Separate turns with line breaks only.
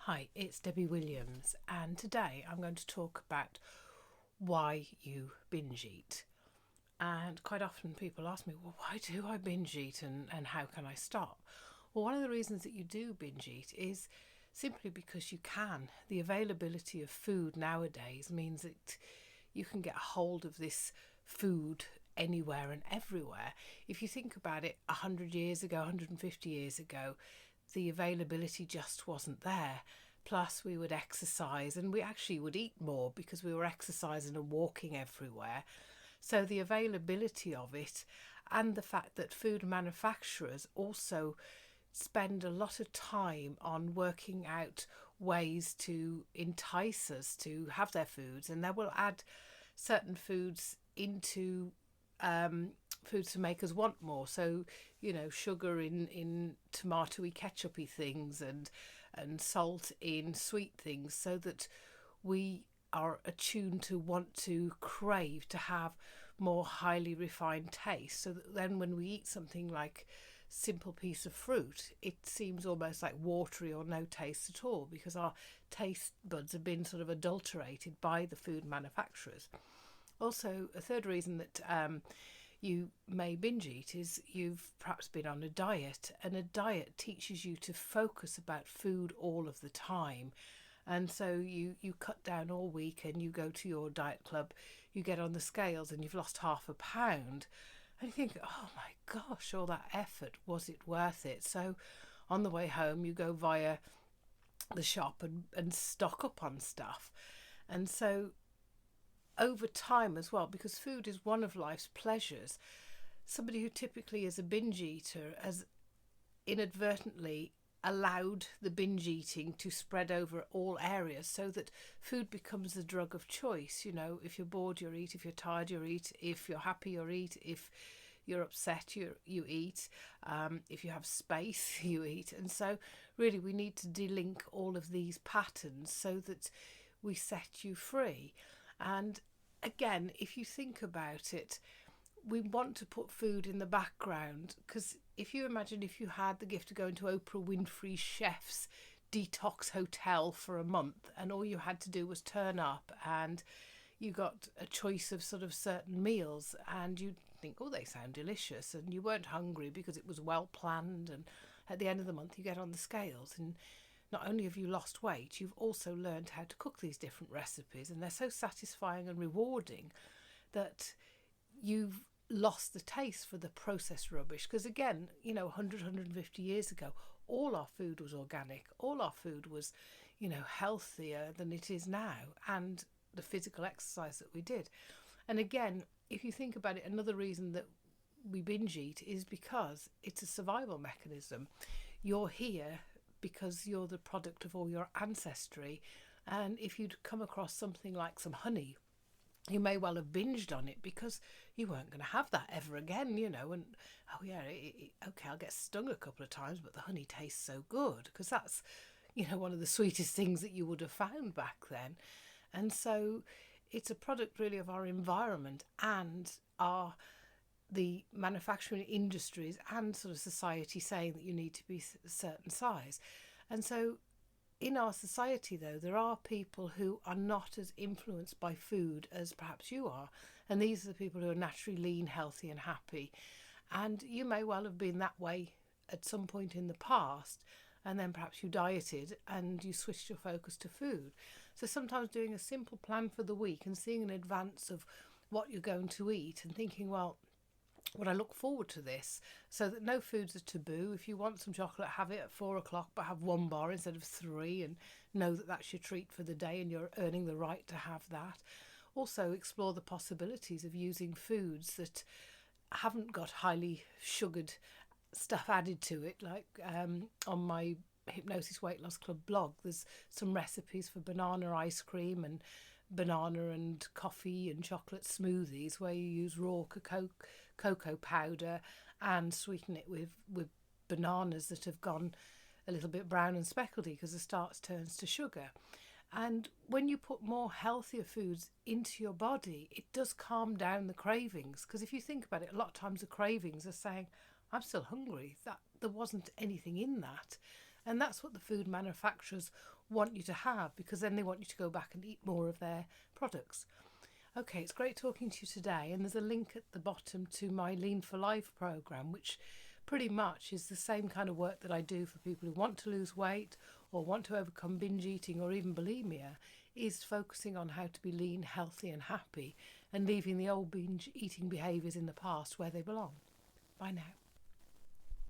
Hi, it's Debbie Williams, and today I'm going to talk about why you binge eat. And quite often people ask me, well, why do I binge eat and how can I stop? Well, one of the reasons that you do binge eat is simply because you can. The availability of food nowadays means that you can get a hold of this food anywhere and everywhere. If you think about it, 100 years ago, 150 years ago, the availability just wasn't there. Plus, we would exercise and we actually would eat more because we were exercising and walking everywhere. So, the availability of it and the fact that food manufacturers also spend a lot of time on working out ways to entice us to have their foods, and they will add certain foods into foods to make us want more. So, sugar in tomatoey ketchupy things and salt in sweet things, so that we are attuned to want to crave to have more highly refined taste, so that then when we eat something like simple piece of fruit, it seems almost like watery or no taste at all, because our taste buds have been sort of adulterated by the food manufacturers. Also, a third reason that you may binge eat is you've perhaps been on a diet, and a diet teaches you to focus about food all of the time. And so you cut down all week and you go to your diet club, you get on the scales and you've lost half a pound. And you think, oh my gosh, all that effort, was it worth it? So on the way home, you go via the shop and stock up on stuff. And so over time as well, because food is one of life's pleasures, somebody who typically is a binge eater has inadvertently allowed the binge eating to spread over all areas, so that food becomes the drug of choice. If you're bored, you eat. If you're tired, you eat. If you're happy, you eat. If you're upset, you eat. If you have space, you eat. And so really we need to delink all of these patterns so that we set you free. And again, if you think about it, we want to put food in the background, because if you imagine if you had the gift of going to Oprah Winfrey's chef's detox hotel for a month, and all you had to do was turn up and you got a choice of sort of certain meals, and you'd think, oh, they sound delicious, and you weren't hungry because it was well planned, and at the end of the month you get on the scales, and not only have you lost weight, you've also learned how to cook these different recipes, and they're so satisfying and rewarding that you've lost the taste for the processed rubbish. Because again, 150 years ago, all our food was organic, all our food was healthier than it is now, and the physical exercise that we did. And again, if you think about it, another reason that we binge eat is because it's a survival mechanism. You're here because you're the product of all your ancestry, and if you'd come across something like some honey, you may well have binged on it because you weren't going to have that ever again, and oh yeah, okay, I'll get stung a couple of times, but the honey tastes so good, because that's one of the sweetest things that you would have found back then. And so it's a product really of our environment and the manufacturing industries and sort of society saying that you need to be a certain size. And so in our society, though, there are people who are not as influenced by food as perhaps you are. And these are the people who are naturally lean, healthy and happy. And you may well have been that way at some point in the past, and then perhaps you dieted and you switched your focus to food. So sometimes doing a simple plan for the week and seeing in advance of what you're going to eat and thinking, well, would I look forward to this, so that no foods are taboo. If you want some chocolate, have it at 4 o'clock, but have one bar instead of three, and know that that's your treat for the day and you're earning the right to have that. Also explore the possibilities of using foods that haven't got highly sugared stuff added to it. Like on my Hypnosis Weight Loss Club blog, there's some recipes for banana ice cream and banana and coffee and chocolate smoothies where you use raw cocoa powder and sweeten it with bananas that have gone a little bit brown and speckledy, because the starch turns to sugar. And when you put more healthier foods into your body, it does calm down the cravings. Because if you think about it, a lot of times the cravings are saying, I'm still hungry, that there wasn't anything in that. And that's what the food manufacturers want you to have, because then they want you to go back and eat more of their products. Okay, it's great talking to you today, and there's a link at the bottom to my Lean for Life programme, which pretty much is the same kind of work that I do for people who want to lose weight or want to overcome binge eating or even bulimia, is focusing on how to be lean, healthy and happy, and leaving the old binge eating behaviours in the past where they belong. Bye now.